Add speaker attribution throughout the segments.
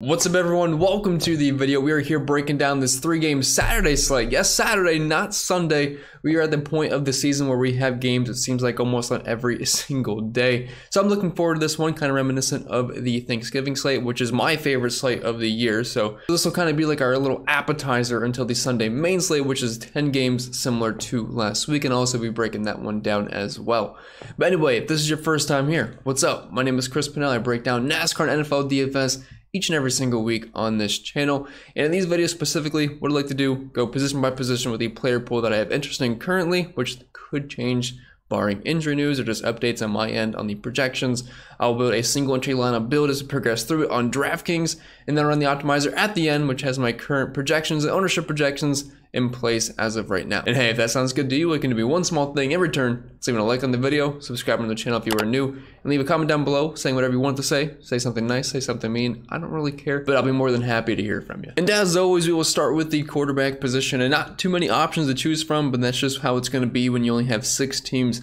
Speaker 1: What's up everyone, welcome to the video. We are here breaking down this 3-game Saturday slate. Yes, Saturday, not Sunday. We are at the point of the season where we have games, it seems like almost on every single day. So I'm looking forward to this one, kind of reminiscent of the Thanksgiving slate, which is my favorite slate of the year. So this will kind of be like our little appetizer until the Sunday main slate, which is 10 games similar to last week, and I'll also be breaking that one down as well. But anyway, if this is your first time here, what's up? My name is Pennell. I break down NASCAR and NFL DFS each and every single week on this channel. And in these videos specifically, what I'd like to do, go position by position with the player pool that I have interest in currently, which could change barring injury news or just updates on my end on the projections. I'll build a single entry lineup build as I progress through it on DraftKings, and then run the optimizer at the end, which has my current projections and ownership projections in place as of right now. And hey, if that sounds good to you, it can be one small thing in return. So leave a like on the video, subscribe to the channel if you are new, and leave a comment down below saying whatever you want to say. Say something nice, say something mean. I don't really care, but I'll be more than happy to hear from you. And as always, we will start with the quarterback position, and not too many options to choose from, but that's just how it's going to be when you only have 6 teams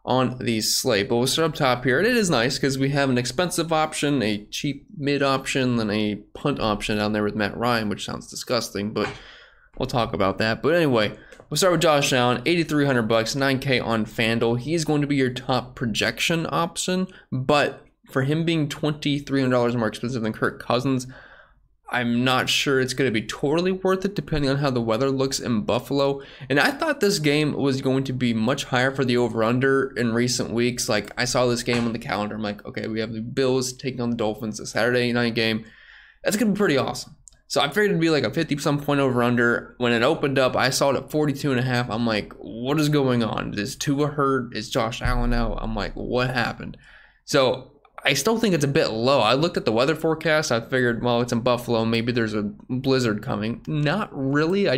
Speaker 1: on the slate. But we'll start up top here, and it is nice because we have an expensive option, a cheap mid option, and a punt option down there with Matt Ryan, which sounds disgusting, but we'll talk about that. But anyway, we'll start with Josh Allen, $8,300, $9K on FanDuel. He's going to be your top projection option, but for him being $2,300 more expensive than Kirk Cousins, I'm not sure it's going to be totally worth it depending on how the weather looks in Buffalo. And I thought this game was going to be much higher for the over-under in recent weeks. Like, I saw this game on the calendar. I'm like, okay, we have the Bills taking on the Dolphins, a Saturday night game. That's going to be pretty awesome. So I figured it'd be like a 50-some point over-under. When it opened up, I saw it at 42.5. I'm like, what is going on? Is Tua hurt? Is Josh Allen out? I'm like, what happened? So I still think it's a bit low. I looked at the weather forecast. I figured, well, it's in Buffalo. Maybe there's a blizzard coming. Not really.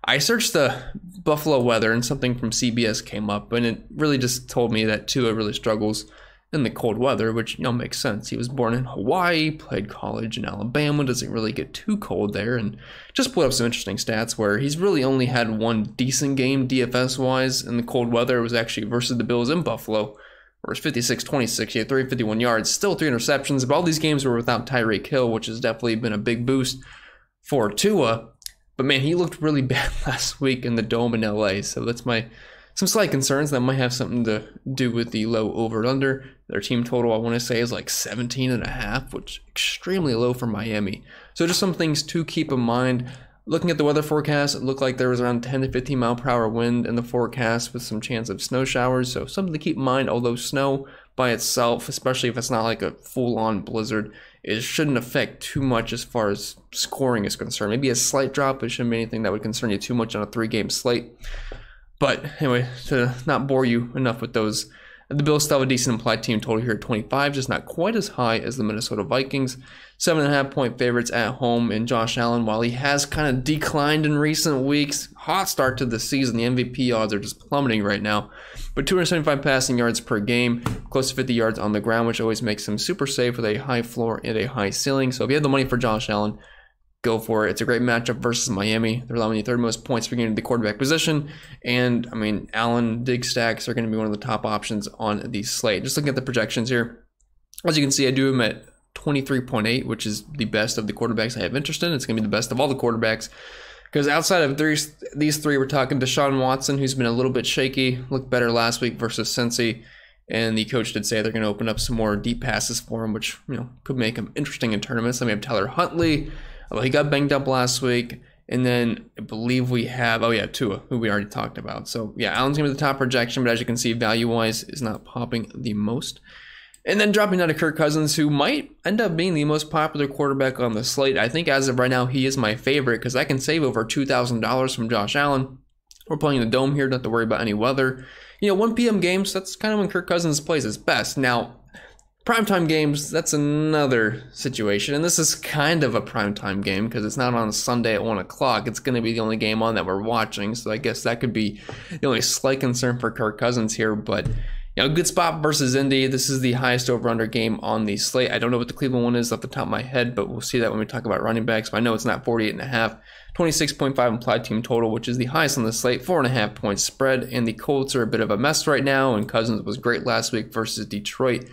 Speaker 1: I searched the Buffalo weather and something from CBS came up, and it really just told me that Tua really struggles in the cold weather, which, you know, makes sense. He was born in Hawaii, played college in Alabama, doesn't really get too cold there, and just put up some interesting stats where he's really only had one decent game DFS-wise in the cold weather. It was actually versus the Bills in Buffalo, where it's 56-26, he had 351 yards, still 3 interceptions, but all these games were without Tyreek Hill, which has definitely been a big boost for Tua. But man, he looked really bad last week in the Dome in LA, so that's some slight concerns that might have something to do with the low over-under. Their team total, I want to say, is like 17.5, which is extremely low for Miami. So just some things to keep in mind. Looking at the weather forecast, it looked like there was around 10 to 15 mile per hour wind in the forecast with some chance of snow showers. So something to keep in mind, although snow by itself, especially if it's not like a full-on blizzard, it shouldn't affect too much as far as scoring is concerned. Maybe a slight drop, but it shouldn't be anything that would concern you too much on a 3-game slate. But anyway, to not bore you enough with those, the Bills still have a decent implied team total here at 25, just not quite as high as the Minnesota Vikings. 7.5 point favorites at home, and Josh Allen, while he has kind of declined in recent weeks, hot start to the season, the MVP odds are just plummeting right now. But 275 passing yards per game, close to 50 yards on the ground, which always makes him super safe with a high floor and a high ceiling. So if you have the money for Josh Allen, go for it. It's a great matchup versus Miami. They're allowing the 3rd most points per game to the quarterback position. And, I mean, Allen, dig stacks are going to be one of the top options on the slate. Just looking at the projections here, as you can see, I do him at 23.8, which is the best of the quarterbacks I have interest in. It's going to be the best of all the quarterbacks. Because outside of these 3, we're talking Deshaun Watson, who's been a little bit shaky, looked better last week versus Cincy. And the coach did say they're going to open up some more deep passes for him, which, you know, could make him interesting in tournaments. Then we have Tyler Huntley. Well, he got banged up last week. And then I believe we have, Tua, who we already talked about. So, yeah, Allen's going to be the top projection, but as you can see, value-wise is not popping the most. And then dropping down to Kirk Cousins, who might end up being the most popular quarterback on the slate. I think as of right now, he is my favorite because I can save over $2,000 from Josh Allen. We're playing in the Dome here, don't have to worry about any weather. You know, 1 p.m. games, that's kind of when Kirk Cousins plays his best. Now, primetime games, that's another situation. And this is kind of a primetime game because it's not on a Sunday at 1 o'clock. It's going to be the only game on that we're watching. So I guess that could be the only slight concern for Kirk Cousins here. But, you know, good spot versus Indy. This is the highest over-under game on the slate. I don't know what the Cleveland one is off the top of my head, but we'll see that when we talk about running backs. But I know it's not 48.5. 26.5 implied team total, which is the highest on the slate. 4.5 points spread. And the Colts are a bit of a mess right now. And Cousins was great last week versus Detroit.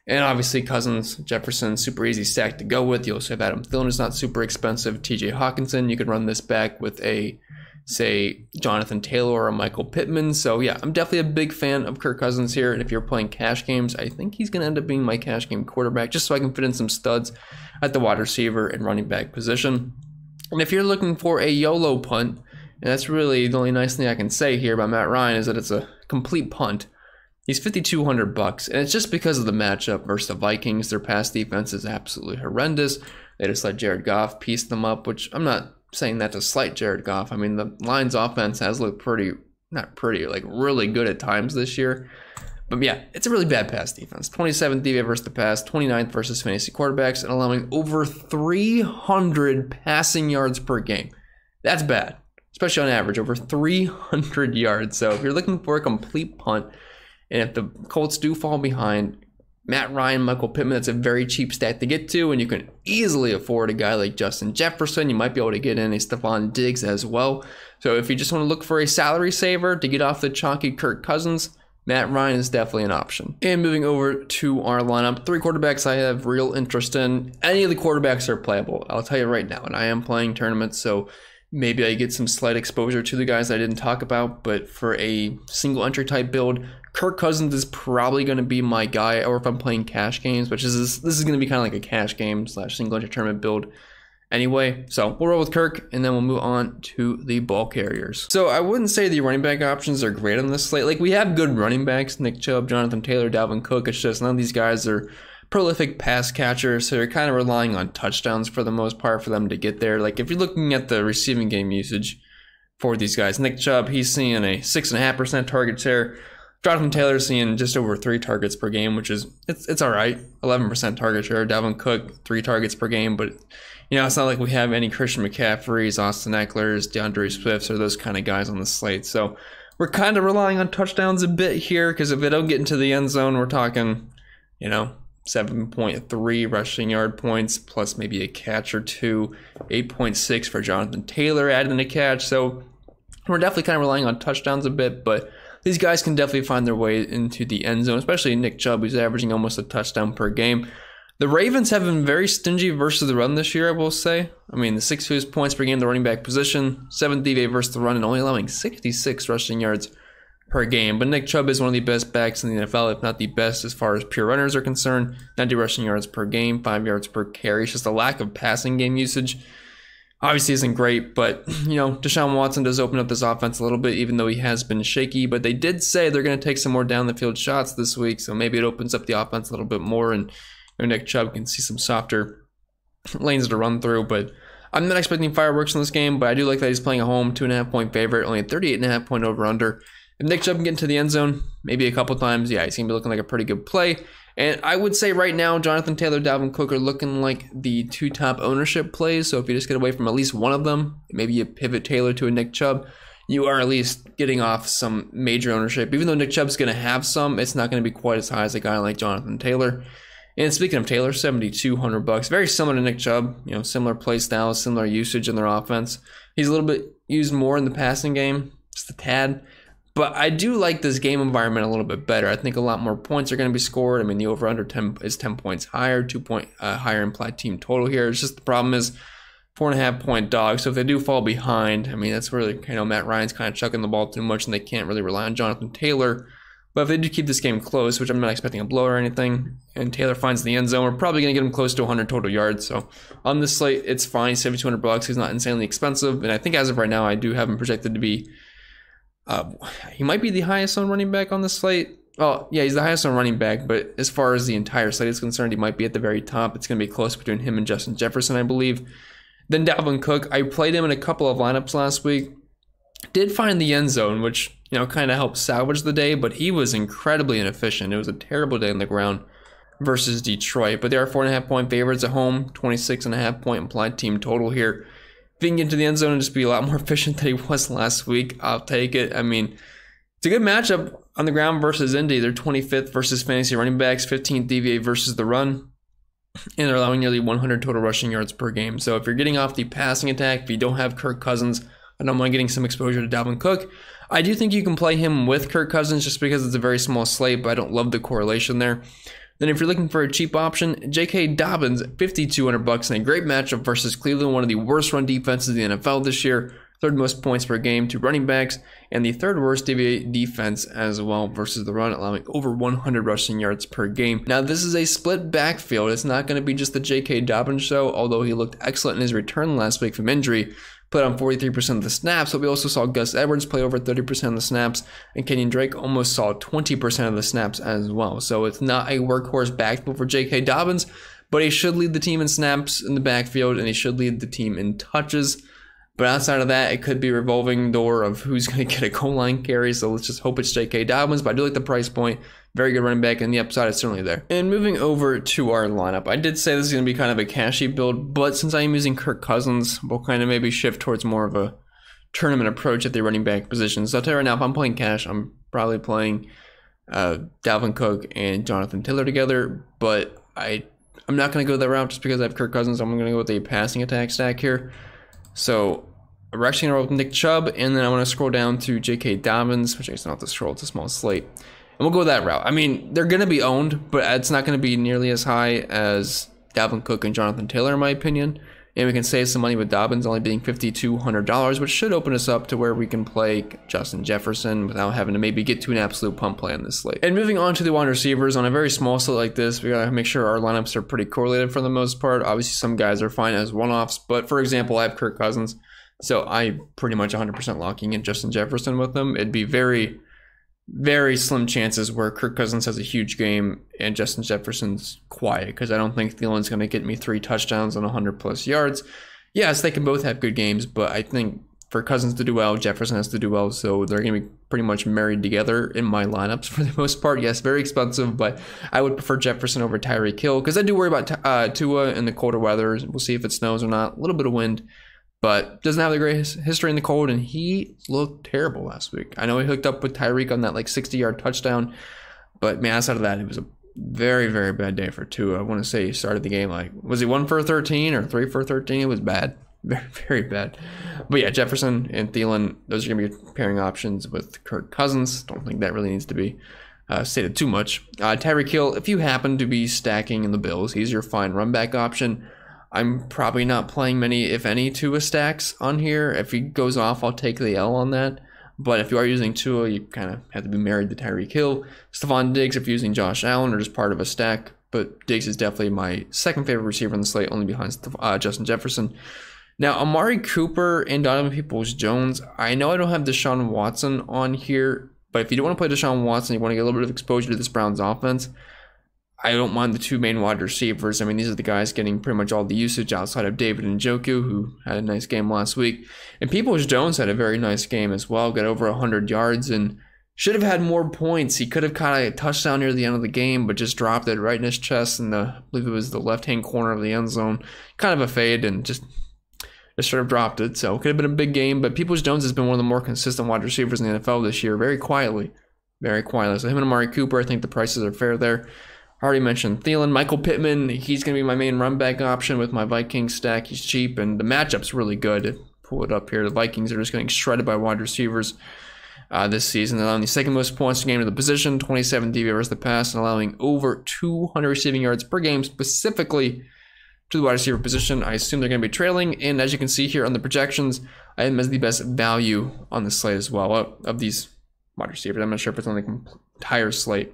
Speaker 1: And obviously Cousins, Jefferson, super easy stack to go with. You also have Adam Thielen, is not super expensive. TJ Hawkinson, you could run this back with a, say, Jonathan Taylor or a Michael Pittman. So yeah, I'm definitely a big fan of Kirk Cousins here. And if you're playing cash games, I think he's going to end up being my cash game quarterback, just so I can fit in some studs at the wide receiver and running back position. And if you're looking for a YOLO punt, and that's really the only nice thing I can say here about Matt Ryan, is that it's a complete punt. He's $5,200, and it's just because of the matchup versus the Vikings. Their pass defense is absolutely horrendous. They just let Jared Goff piece them up, which I'm not saying that to slight Jared Goff. I mean, the Lions offense has looked like really good at times this year. But yeah, it's a really bad pass defense. 27th DVA versus the pass, 29th versus fantasy quarterbacks, and allowing over 300 passing yards per game. That's bad, especially on average, over 300 yards. So if you're looking for a complete punt, and if the Colts do fall behind, Matt Ryan, Michael Pittman, that's a very cheap stat to get to, and you can easily afford a guy like Justin Jefferson. You might be able to get in a Stephon Diggs as well. So if you just want to look for a salary saver to get off the chalky Kirk Cousins, Matt Ryan is definitely an option. And moving over to our lineup, 3 quarterbacks I have real interest in. Any of the quarterbacks are playable, I'll tell you right now, and I am playing tournaments, so maybe I get some slight exposure to the guys I didn't talk about, but for a single entry type build, Kirk Cousins is probably going to be my guy, or if I'm playing cash games, which is this is going to be kind of like a cash game / single entry tournament build anyway. So we'll roll with Kirk, and then we'll move on to the ball carriers. So I wouldn't say the running back options are great on this slate. Like, we have good running backs, Nick Chubb, Jonathan Taylor, Dalvin Cook. It's just none of these guys are prolific pass catchers, so you're kind of relying on touchdowns for the most part for them to get there. Like, if you're looking at the receiving game usage for these guys, Nick Chubb, he's seeing a 6.5% target share. Jonathan Taylor's seeing just over 3 targets per game, which is, it's all right. 11% target share. Dalvin Cook, 3 targets per game, but you know, it's not like we have any Christian McCaffreys, Austin Eckler's, DeAndre Swifts, or those kind of guys on the slate. So we're kind of relying on touchdowns a bit here, because if they don't get into the end zone, we're talking, you know, 7.3 rushing yard points, plus maybe a catch or two. 8.6 for Jonathan Taylor, adding a catch. So we're definitely kind of relying on touchdowns a bit, but these guys can definitely find their way into the end zone, especially Nick Chubb, who's averaging almost a touchdown per game. The Ravens have been very stingy versus the run this year, I will say. I mean, the 6 points per game, the running back position, 7th DVA versus the run, and only allowing 66 rushing yards per game. But Nick Chubb is one of the best backs in the NFL, if not the best as far as pure runners are concerned. 90 rushing yards per game, 5 yards per carry. It's just a lack of passing game usage. Obviously isn't great, but, you know, Deshaun Watson does open up this offense a little bit, even though he has been shaky. But they did say they're going to take some more down the field shots this week, so maybe it opens up the offense a little bit more, and you know, Nick Chubb can see some softer lanes to run through. But I'm not expecting fireworks in this game, but I do like that he's playing a home 2.5-point favorite, only a 38.5-point over-under. If Nick Chubb can get into the end zone maybe a couple times, yeah, he's going to be looking like a pretty good play. And I would say right now, Jonathan Taylor, Dalvin Cook are looking like the 2 top ownership plays. So if you just get away from at least one of them, maybe you pivot Taylor to a Nick Chubb, you are at least getting off some major ownership. Even though Nick Chubb's going to have some, it's not going to be quite as high as a guy like Jonathan Taylor. And speaking of Taylor, $7,200, very similar to Nick Chubb, you know, similar play style, similar usage in their offense. He's a little bit used more in the passing game, just a tad. But I do like this game environment a little bit better. I think a lot more points are going to be scored. I mean, the over-under 10 is 10 points higher, 2-point higher implied team total here. It's just the problem is 4.5-point dog. So if they do fall behind, I mean, that's really, you know, Matt Ryan's kind of chucking the ball too much, and they can't really rely on Jonathan Taylor. But if they do keep this game close, which I'm not expecting a blow or anything, and Taylor finds the end zone, we're probably going to get him close to 100 total yards. So on this slate, it's fine. $7,200. He's not insanely expensive. And I think as of right now, I do have him projected to be he might be the highest owned running back on the slate. Oh, yeah, he's the highest owned running back, but as far as the entire slate is concerned, he might be at the very top. It's going to be close between him and Justin Jefferson, I believe. Then Dalvin Cook, I played him in a couple of lineups last week. Did find the end zone, which, you know, kind of helped salvage the day, but he was incredibly inefficient. It was a terrible day on the ground versus Detroit. But they are 4.5-point favorites at home, 26.5-point implied team total here. If he can get into the end zone and just be a lot more efficient than he was last week, I'll take it. I mean, it's a good matchup on the ground versus Indy. They're 25th versus fantasy running backs, 15th DVA versus the run, and they're allowing nearly 100 total rushing yards per game. So if you're getting off the passing attack, if you don't have Kirk Cousins, I don't mind getting some exposure to Dalvin Cook. I do think you can play him with Kirk Cousins just because it's a very small slate, but I don't love the correlation there. Then if you're looking for a cheap option, J.K. Dobbins, $5,200 in a great matchup versus Cleveland, one of the worst run defenses in the NFL this year. Third most points per game to running backs, and the third worst DVA defense as well versus the run, allowing over 100 rushing yards per game. Now, this is a split backfield. It's not going to be just the J.K. Dobbins show, although he looked excellent in his return last week from injury. Played on 43% of the snaps, but we also saw Gus Edwards play over 30% of the snaps, and Kenyon Drake almost saw 20% of the snaps as well. So it's not a workhorse backfield for J.K. Dobbins, but he should lead the team in snaps in the backfield, and he should lead the team in touches. But outside of that, it could be a revolving door of who's going to get a goal line carry. So let's just hope it's J.K. Dobbins. But I do like the price point. Very good running back, and the upside is certainly there. And moving over to our lineup, I did say this is going to be kind of a cashy build, but since I am using Kirk Cousins, we'll kind of maybe shift towards more of a tournament approach at the running back position. So I'll tell you right now, if I'm playing cash, I'm probably playing Dalvin Cook and Jonathan Taylor together, but I'm not going to go that route just because I have Kirk Cousins. I'm going to go with a passing attack stack here. So we're actually going to roll with Nick Chubb, and then I want to scroll down to J.K. Dobbins, which I guess not have to scroll, it's a small slate. And we'll go that route. I mean, they're going to be owned, but it's not going to be nearly as high as Dalvin Cook and Jonathan Taylor, in my opinion. And we can save some money with Dobbins only being $5,200, which should open us up to where we can play Justin Jefferson without having to maybe get to an absolute pump play on this slate. And moving on to the wide receivers, on a very small slate like this, we got to make sure our lineups are pretty correlated for the most part. Obviously, some guys are fine as one-offs, but for example, I have Kirk Cousins, so I'm pretty much 100% locking in Justin Jefferson with them. It'd be very, very slim chances where Kirk Cousins has a huge game and Justin Jefferson's quiet, because I don't think Thielen's going to get me 3 touchdowns and 100+ yards. Yes, they can both have good games, but I think for Cousins to do well, Jefferson has to do well, so they're going to be pretty much married together in my lineups for the most part. Yes, very expensive, but I would prefer Jefferson over Tyreek Hill, because I do worry about Tua in the colder weather. We'll see if it snows or not. A little bit of wind, but doesn't have the great history in the cold, and he looked terrible last week. I know he hooked up with Tyreek on that like 60-yard touchdown, but man, outside of that, it was a very, very bad day for Tua. I want to say he started the game like, was he 1 for 13 or 3 for 13? It was bad. Very, very bad. But yeah, Jefferson and Thielen, those are going to be pairing options with Kirk Cousins. Don't think that really needs to be stated too much. Tyreek Hill, if you happen to be stacking in the Bills, he's your fine run back option. I'm probably not playing many, if any, Tua stacks on here. If he goes off, I'll take the L on that. But if you are using Tua, you kind of have to be married to Tyreek Hill. Stephon Diggs, if you're using Josh Allen, or just part of a stack. But Diggs is definitely my second favorite receiver on the slate, only behind Justin Jefferson. Now, Amari Cooper and Donovan Peoples-Jones, I know I don't have Deshaun Watson on here, but if you don't want to play Deshaun Watson, you want to get a little bit of exposure to this Browns offense, I don't mind the 2 main wide receivers. I mean, these are the guys getting pretty much all the usage outside of David Njoku, who had a nice game last week. And Peoples-Jones had a very nice game as well, got over 100 yards and should have had more points. He could have caught a touchdown near the end of the game, but just dropped it right in his chest in I believe it was the left-hand corner of the end zone. Kind of a fade and just sort of dropped it. So it could have been a big game, but Peoples-Jones has been one of the more consistent wide receivers in the NFL this year, very quietly. Very quietly. So him and Amari Cooper, I think the prices are fair there. I already mentioned Thielen. Michael Pittman, he's going to be my main run back option with my Vikings stack. He's cheap, and the matchup's really good. Pull it up here. The Vikings are just getting shredded by wide receivers this season, allowing the second most points per game to the position, 27 DVA versus the pass, and allowing over 200 receiving yards per game, specifically to the wide receiver position. I assume they're going to be trailing, and as you can see here on the projections, I have them as the best value on the slate as well of these wide receivers. I'm not sure if it's on the entire slate.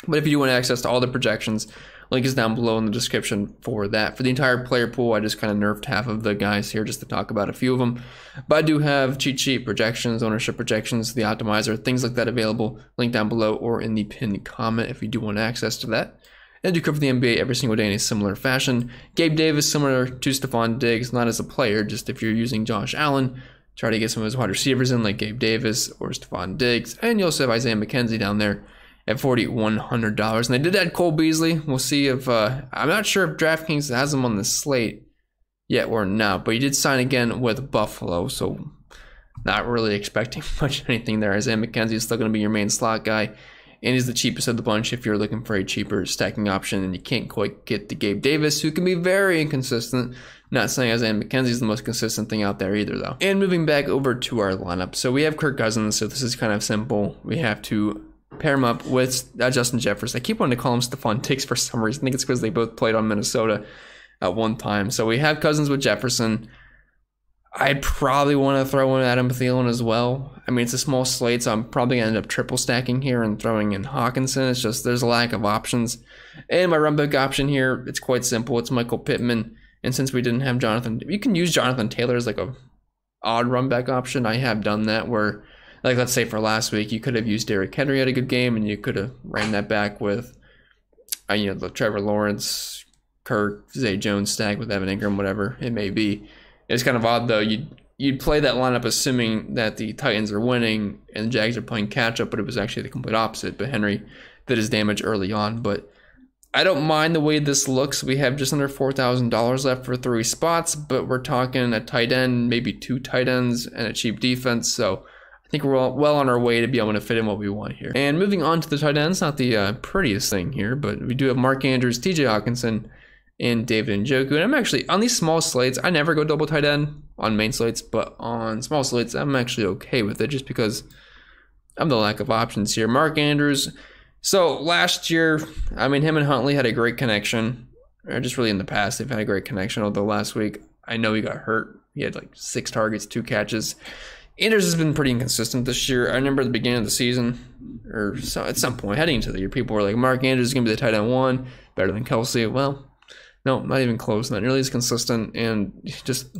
Speaker 1: But if you do want access to all the projections, link is down below in the description for that. For the entire player pool, I just kind of nerfed half of the guys here just to talk about a few of them. But I do have cheat sheet projections, ownership projections, the optimizer, things like that available. Link down below or in the pinned comment if you do want access to that. And I do cover the NBA every single day in a similar fashion. Gabe Davis, similar to Stephon Diggs, not as a player, just if you're using Josh Allen, try to get some of his wide receivers in like Gabe Davis or Stephon Diggs. And you also have Isaiah McKenzie down there at $4,100. And they did add Cole Beasley. We'll see if, I'm not sure if DraftKings has him on the slate yet or not, but he did sign again with Buffalo, so not really expecting much anything there. Isaiah McKenzie is still going to be your main slot guy, and he's the cheapest of the bunch if you're looking for a cheaper stacking option, and you can't quite get the Gabe Davis, who can be very inconsistent. Not saying Isaiah McKenzie is the most consistent thing out there either, though. And moving back over to our lineup. So we have Kirk Cousins, so this is kind of simple. We have to pair him up with Justin Jefferson. I keep wanting to call him Stephon Diggs for some reason. I think it's because they both played on Minnesota at one time. So we have Cousins with Jefferson. I'd probably want to throw in Adam Thielen as well. I mean, it's a small slate, so I'm probably going to end up triple stacking here and throwing in Hawkinson. It's just there's a lack of options. And my run back option here, it's quite simple. It's Michael Pittman. And since we didn't have Jonathan, you can use Jonathan Taylor as like a odd run back option. I have done that where, like, let's say for last week, you could have used Derrick Henry at a good game, and you could have ran that back with, the Trevor Lawrence, Kirk, Zay Jones stack with Evan Ingram, whatever it may be. It's kind of odd, though. You'd play that lineup assuming that the Titans are winning and the Jags are playing catch-up, but it was actually the complete opposite. But Henry did his damage early on. But I don't mind the way this looks. We have just under $4,000 left for 3 spots, but we're talking a tight end, maybe 2 tight ends, and a cheap defense. So I think we're well on our way to be able to fit in what we want here. And moving on to the tight ends, not the prettiest thing here, but we do have Mark Andrews, TJ Hawkinson, and David Njoku. And I'm actually, on these small slates, I never go double tight end on main slates, but on small slates, I'm actually okay with it just because of the lack of options here. Mark Andrews. So last year, I mean, him and Huntley had a great connection, or just really in the past, they've had a great connection, although last week, I know he got hurt. He had like 6 targets, 2 catches. Andrews has been pretty inconsistent this year. I remember at the beginning of the season, or so at some point heading into the year, people were like, Mark Andrews is going to be the tight end 1, better than Kelsey. Well, no, not even close. Not nearly as consistent, and just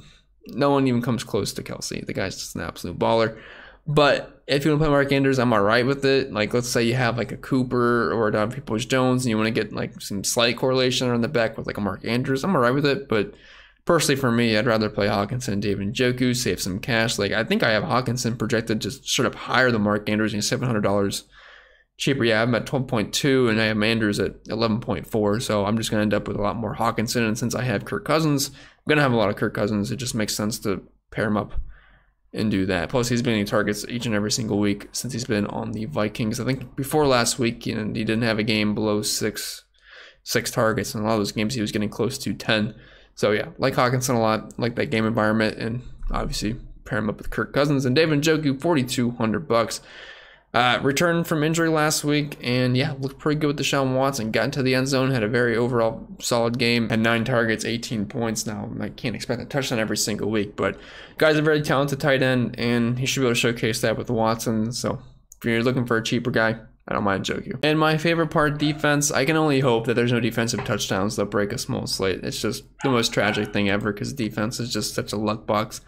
Speaker 1: no one even comes close to Kelsey. The guy's just an absolute baller. But if you want to play Mark Andrews, I'm all right with it. Like, let's say you have like a Cooper or a Don Peoples-Jones, and you want to get like some slight correlation on the back with like a Mark Andrews, I'm all right with it. But personally, for me, I'd rather play Hawkinson and David Njoku, save some cash. Like, I think I have Hawkinson projected to sort of higher than Mark Andrews, and $700 cheaper. Yeah, I'm at 12.2, and I have Andrews at 11.4. So I'm just going to end up with a lot more Hawkinson. And since I have Kirk Cousins, I'm going to have a lot of Kirk Cousins. It just makes sense to pair him up and do that. Plus, he's been getting targets each and every single week since he's been on the Vikings. I think before last week, he didn't have a game below six targets. And a lot of those games, he was getting close to 10. So yeah, like Hawkinson a lot, like that game environment, and obviously pair him up with Kirk Cousins. And David Njoku, $4,200. Returned from injury last week, and yeah, looked pretty good with Deshaun Watson. Got into the end zone, had a very overall solid game, had 9 targets, 18 points. Now, I can't expect a touchdown every single week, but guy's a very talented tight end, and he should be able to showcase that with Watson. So if you're looking for a cheaper guy, I don't mind Njoku. And my favorite part, defense. I can only hope that there's no defensive touchdowns that break a small slate. It's just the most tragic thing ever because defense is just such a luck box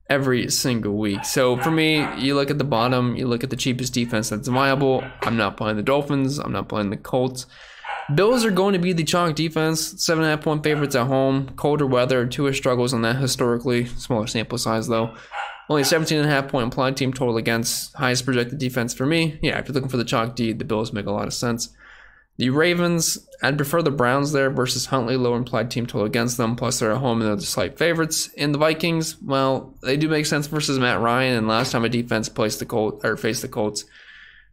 Speaker 1: every single week. So for me, you look at the bottom, you look at the cheapest defense that's viable. I'm not playing the Dolphins. I'm not playing the Colts. Bills are going to be the chalk defense. 7.5 point favorites at home. Colder weather. Tua struggles on that historically. Smaller sample size though. Only 17.5 point implied team total against. Highest projected defense for me. Yeah, if you're looking for the chalk D, the Bills make a lot of sense. The Ravens, I'd prefer the Browns there versus Huntley, lower implied team total against them. Plus, they're at home and they're the slight favorites. And the Vikings, well, they do make sense versus Matt Ryan. And last time a defense faced the Colts,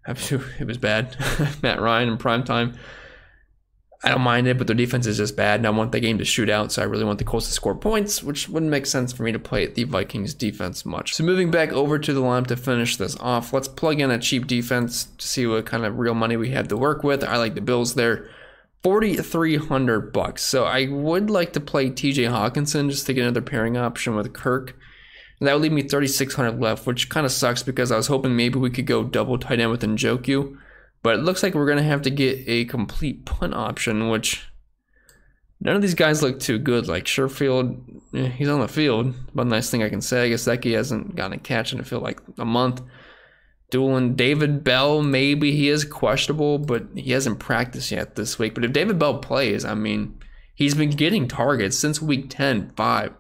Speaker 1: it was bad. Matt Ryan in primetime. I don't mind it, but their defense is just bad, and I want the game to shoot out, so I really want the Colts to score points, which wouldn't make sense for me to play the Vikings defense much. So moving back over to the lineup to finish this off, let's plug in a cheap defense to see what kind of real money we have to work with. I like the Bills there. $4,300. So I would like to play TJ Hawkinson just to get another pairing option with Kirk. And that would leave me $3,600 left, which kind of sucks because I was hoping maybe we could go double tight end with Njoku. But it looks like we're going to have to get a complete punt option, which none of these guys look too good. Like Sherfield, he's on the field. But nice thing I can say, I guess Gesicki hasn't gotten a catch in it feel like a month. Doolin, David Bell, maybe he is questionable, but he hasn't practiced yet this week. But if David Bell plays, I mean, he's been getting targets since week 10, 5,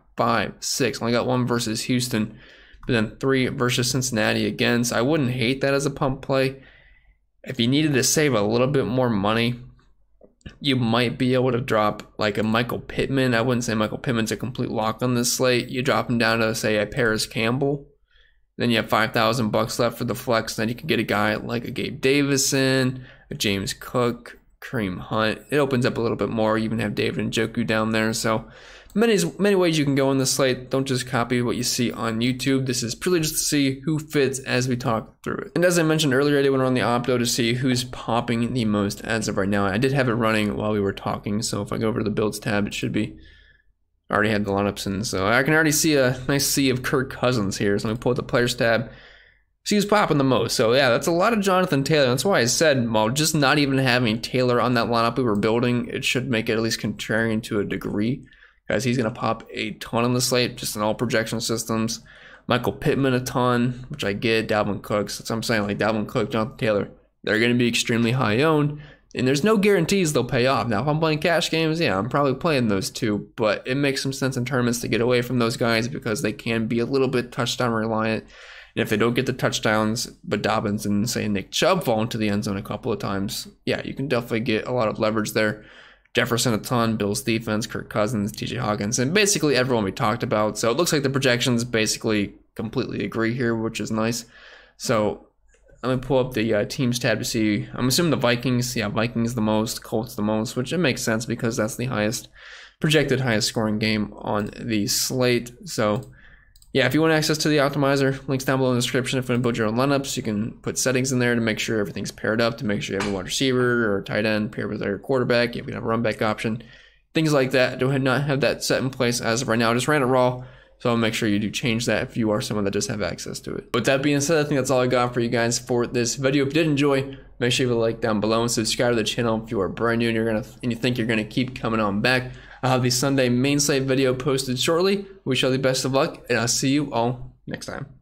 Speaker 1: 6. Only got 1 versus Houston, but then 3 versus Cincinnati again. So I wouldn't hate that as a pump play. If you needed to save a little bit more money, you might be able to drop like a Michael Pittman. I wouldn't say Michael Pittman's a complete lock on this slate. You drop him down to, say, a Paris Campbell. Then you have $5,000 left for the flex. Then you can get a guy like a Gabe Davison, a James Cook, Kareem Hunt. It opens up a little bit more. You even have David Njoku down there. So many ways you can go in this slate. Don't just copy what you see on YouTube. This is purely just to see who fits as we talk through it. And as I mentioned earlier, I did want to run the opto to see who's popping the most as of right now. I did have it running while we were talking, so if I go over to the builds tab, it should be already had the lineups in. So I can already see a nice sea of Kirk Cousins here. So let me pull up the players tab. See who's popping the most. So yeah, that's a lot of Jonathan Taylor. That's why I said, well, just not even having Taylor on that lineup we were building, it should make it at least contrarian to a degree. Guys, he's going to pop a ton on the slate, just in all projection systems. Michael Pittman a ton, which I get. Dalvin Cook. So that's what I'm saying, like Dalvin Cook, Jonathan Taylor, they're going to be extremely high owned. And there's no guarantees they'll pay off. Now, if I'm playing cash games, yeah, I'm probably playing those two. But it makes some sense in tournaments to get away from those guys because they can be a little bit touchdown reliant. And if they don't get the touchdowns, but Dobbins and, say, Nick Chubb fall into the end zone a couple of times, yeah, you can definitely get a lot of leverage there. Jefferson a ton, Bills defense, Kirk Cousins, TJ Hawkins, and basically everyone we talked about. So it looks like the projections basically completely agree here, which is nice. So I'm going to pull up the teams tab to see. I'm assuming the Vikings, yeah, Vikings the most, Colts the most, which it makes sense because that's the highest, projected highest scoring game on the slate. So yeah, if you want access to the optimizer, links down below in the description. If you want to build your own lineups, you can put settings in there to make sure everything's paired up, to make sure you have a wide receiver or a tight end paired with their quarterback. You can have a run back option, things like that. Do not have that set in place as of right now. I just ran it raw, so I'll make sure you do change that if you are someone that just have access to it. With that being said, I think that's all I got for you guys for this video. If you did enjoy, make sure you leave a like down below and subscribe to the channel if you are brand new and you think you're gonna keep coming on back. I'll have the Sunday main slate video posted shortly. Wish you all the best of luck, and I'll see you all next time.